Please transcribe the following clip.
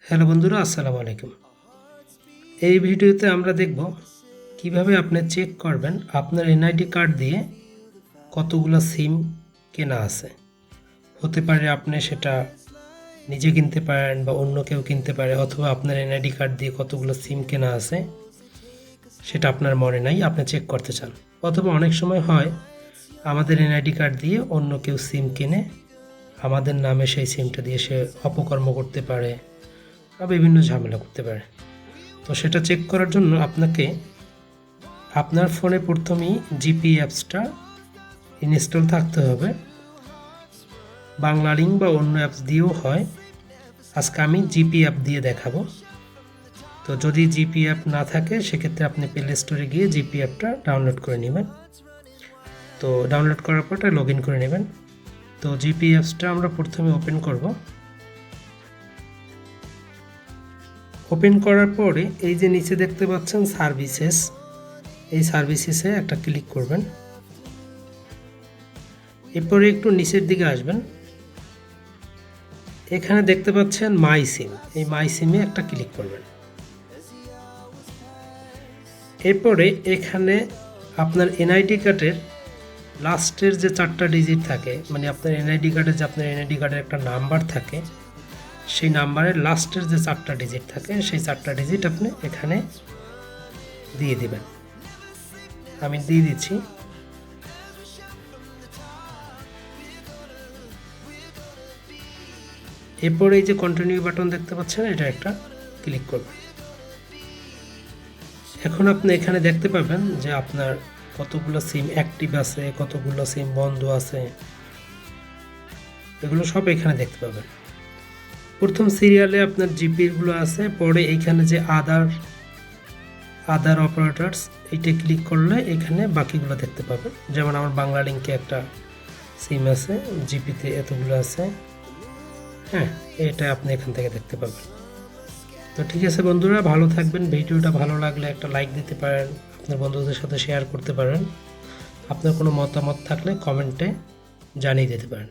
Hello বন্ধুরা, আসসালামু আলাইকুম। এই ভিডিওতে আমরা দেখব কিভাবে আপনি চেক করবেন আপনার এনআইডি কার্ড দিয়ে কতগুলো সিম কেনা আছে। হতে পারে আপনি সেটা নিজে কিনতে পারেন বা অন্য কেউ কিনতে পারে, অথবা আপনার এনআইডি কার্ড দিয়ে কতগুলো সিম কেনা আছে সেটা আপনার মনে নাই, আপনি চেক করতে চান। অথবা অনেক সময় হয় আমাদের এনআইডি কার্ড দিয়ে অন্য কেউ সিম কিনে আমাদের নামে সেই সিমটা দিয়ে সে অপকর্ম করতে পারে বা বিভিন্ন ঝামেলা করতে পারে। তো সেটা চেক করার জন্য আপনাকে আপনার ফোনে প্রথমেই জিপি অ্যাপসটা ইনস্টল থাকতে হবে। বাংলা লিঙ্ক বা অন্য অ্যাপস দিয়েও হয়। আজকে আমি জিপি অ্যাপ দিয়ে দেখাবো। তো যদি জিপি অ্যাপ না থাকে সেক্ষেত্রে আপনি প্লে স্টোরে গিয়ে জিপি অ্যাপটা ডাউনলোড করে নেবেন। তো ডাউনলোড করার পর লগ ইন করে নেবেন। তো জিপি অ্যাপসটা আমরা প্রথমে ওপেন করব। ওপেন করার পরে এই যে নিচে দেখতে পাচ্ছেন সার্ভিসেস, এই সার্ভিসেসে একটা ক্লিক করবেন। এরপরে একটু নিচের দিকে আসবেন, এখানে দেখতে পাচ্ছেন মাই সিম, এই মাই সিমে একটা ক্লিক করবেন। এরপরে এখানে আপনার এনআইডি কার্ডের লাস্টের যে 4টা ডিজিট থাকে, মানে আপনার এনআইডি কার্ডে যে আপনার এনআইডি কার্ডের একটা নাম্বার থাকে, সেই নাম্বারের লাস্টের যে 4টা ডিজিট থাকে সেই 4টা ডিজিট আপনি এখানে দিয়ে দিবেন। আমি দিয়ে দিচ্ছি। এরপরে এই যে কন্টিনিউ বাটন দেখতে পাচ্ছেন, এটা একটা ক্লিক করবেন। এখন আপনি এখানে দেখতে পাবেন যে আপনার কতগুলো সিম অ্যাক্টিভ আছে, কতগুলো সিম বন্ধ আছে, এগুলো সব এখানে দেখতে পাবেন। প্রথম সিরিয়ালে আপনার জিপিগুলো আছে, পরে এইখানে যে আদার অপারেটরস, এইটা ক্লিক করলে এখানে বাকিগুলো দেখতে পাবেন। যেমন আমার বাংলা লিঙ্কে একটা সিম আছে, জিপিতে এতগুলো আছে। হ্যাঁ, এটা আপনি এখান থেকে দেখতে পাবেন। তো ঠিক আছে বন্ধুরা, ভালো থাকবেন। ভিডিওটা ভালো লাগলে একটা লাইক দিতে পারেন, আপনার বন্ধুদের সাথে শেয়ার করতে পারেন। আপনার কোনো মতামত থাকলে কমেন্টে জানিয়ে দিতে পারেন।